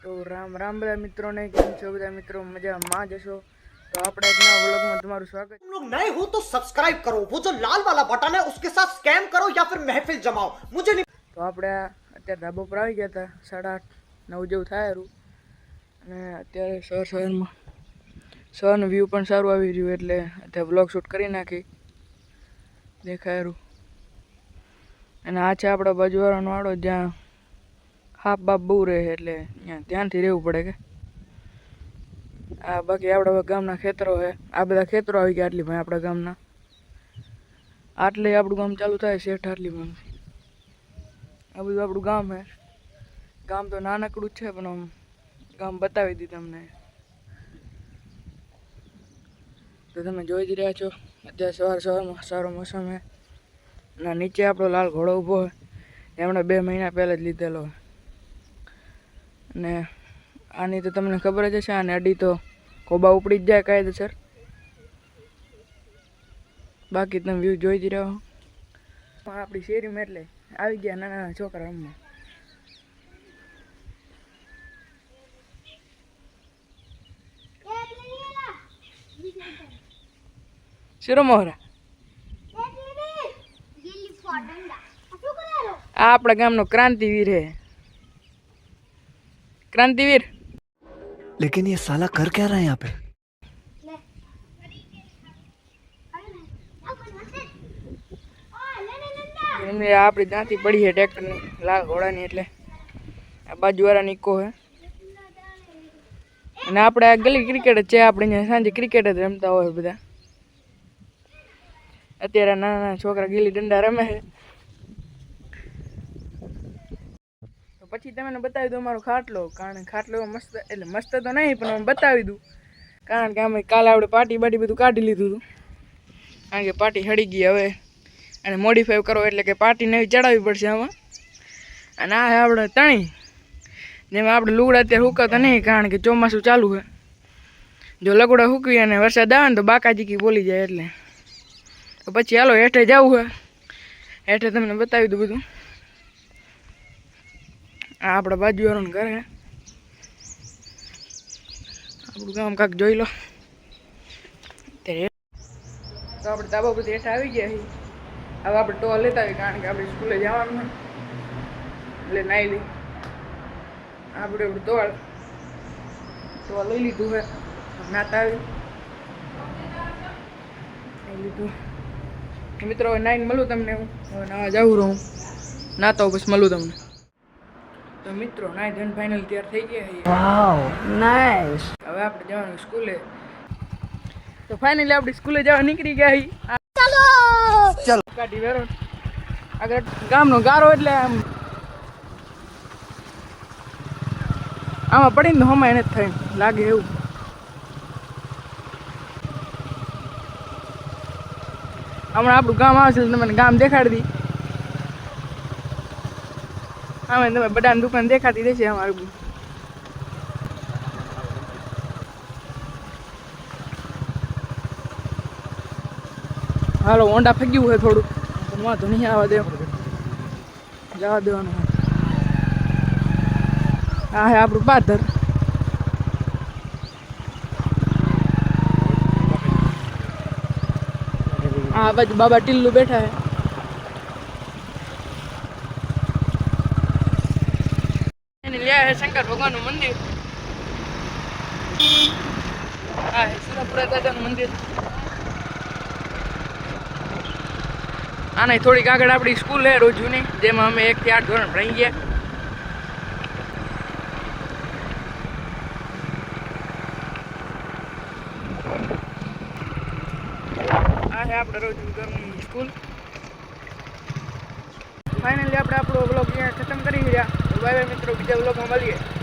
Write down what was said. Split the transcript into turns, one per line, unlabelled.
तो राम राम બધા મિત્રોને કેમ છો બધા મિત્રો મજામાં જશો तो આપણે એક નવા વ્લોગમાં તમારું સ્વાગત
तुम लोग नए हो तो सब्सक्राइब करो वो जो लाल वाला बटन है उसके साथ स्कैम करो या फिर महफिल जमाओ मुझे नहीं
તો આપણે અત્યારે ધાબા પર આવી ગયા હતા 8:30-9 જેવું થાય રહ્યું અને અત્યારે સવારનું વ્યૂ પણ સારું આવી રહ્યું એટલે અત્યારે વ્લોગ શૂટ કરી નાખી દેખાય રહ્યું અને આ છે આપણો બાજુવાળાનો વાડો જ્યાં હાફ બાપ બહુ રહે એટલે ત્યાં ધ્યાનથી રહેવું પડે કે આ બાકી આપણા ગામના ખેતરો છે આ બધા ખેતરો આવી ગયા આટલી ભાઈ આપણા ગામના આટલે આપણું ગામ ચાલુ થાય શેઠ આટલી ભાઈ આ બધું આપણું ગામ છે ગામ તો નાનકડું જ છે પણ આમ ગામ બતાવી દી તમને તો તમે જોઈ જ રહ્યા છો અત્યારે સવારમાં સારો મોસમ છે ના નીચે આપણો લાલ ઘોડો ઊભો હોય એમણે 2 મહિના પહેલાં જ લીધેલો હોય અને આની તો તમને ખબર જ હશે આને અડી તો કોબા ઉપડી જ જાય કાયદેસર બાકી તમે વ્યૂ જોઈ જ રહ્યો પણ આપણી શેરીમાં એટલે આવી ગયા નાના નાના છોકરા રમવા શેરો મોહરા આ આપણા ગામનો ક્રાંતિવીર હે क्रांतिवीर
लेकिन ये साला कर क्या रहा है यहाँ पे
આપણી દાંતી પડી છે ટ્રેક્ટરની લાલ ઘોડાની એટલે આ બાજુવાળા નીકો હે અને આપણે આ ગલી ક્રિકેટ જ છે આપણે અહીંયા સાંજે ક્રિકેટ જ રમતા હોય બધા અત્યારે નાના નાના છોકરા ગીલી દંડા રમે છે પછી તમને બતાવી દઉં અમારો ખાટલો કારણ ખાટલો મસ્ત એટલે મસ્ત તો નહીં પણ અમે બતાવી દઉં કારણ કે અમે કાલે આપણે પાર્ટી બધું કાઢી લીધું હતું કારણ કે પાર્ટી હળી ગઈ હવે અને મોડિફાઈ કરો એટલે કે પાર્ટી નવી ચડાવવી પડશે આમાં અને આ આપણે તણી જેમાં આપણે લુગડા અત્યારે હુકાતા નહીં કારણ કે ચોમાસું ચાલુ છે જો લગડા હૂકવી અને વરસાદ આવે ને તો બાકાજીકી બોલી જાય એટલે તો પછી હાલો હેઠે જવું છે હેઠે તમને બતાવી દઉં બધું આ આપણા બાજુવાળાનું ઘર હે આપણું ગામ કાંક જોઈ લો અત્યારે તો આપણે ધાબા બધી હેઠા આવી ગયા છીએ હવે આપણે ટોલ લેતા આવીએ કારણ કે આપણે સ્કૂલે જવાનું હોય એટલે નાહી લઈ આપણે ટોલ લઈ લીધું છે નાતા આવી લીધું મિત્રો હવે નાઈને મળું તમને હું હવે નાવા જાઉં રહું નાતા બસ મળું તમને તો મિત્રો નાઈ ધન ફાઇનલ તૈયાર થઈ ગયા છે
वाओ नाइस
હવે આપણે જવાનું સ્કૂલે તો ફાઇનલી આપણે સ્કૂલે જવા નીકળી ગયા છીએ ચલો ચલો કાઢી વેરો આગળ ગામનો ગારો એટલે આમાં પડીને તો હમાય નથી થાય લાગે એવું હમણાં આપણું ગામ આવશે તમને ગામ દેખાડી દી અમે તમે બધાની દુકાન દેખાતી રહેશે અમારું હાલો ઓંડા ફગ્યું હોય થોડું પણ વાંધો નહીં આવવા દે જવા દેવાનું આ હે આપણું પાદર આ બાજુ બાબા ટીલ્લુ બેઠા હે શંકર ભગવાન નું મંદિર આ સુરપુરા દાદાનું મંદિર આને થોડીક આગળ આપણી સ્કૂલ છે રોજ જૂની જેમાં અમે 1 થી 8 ધોરણ ભણી ગયા આ છે આપણે રોજ ગામની સ્કૂલ ફાઇનલી આપણે આપણો બ્લોગ અહીંયા ખતમ કરી રહ્યા બાય બાય મિત્રો બીજા બ્લોગમાં મળીએ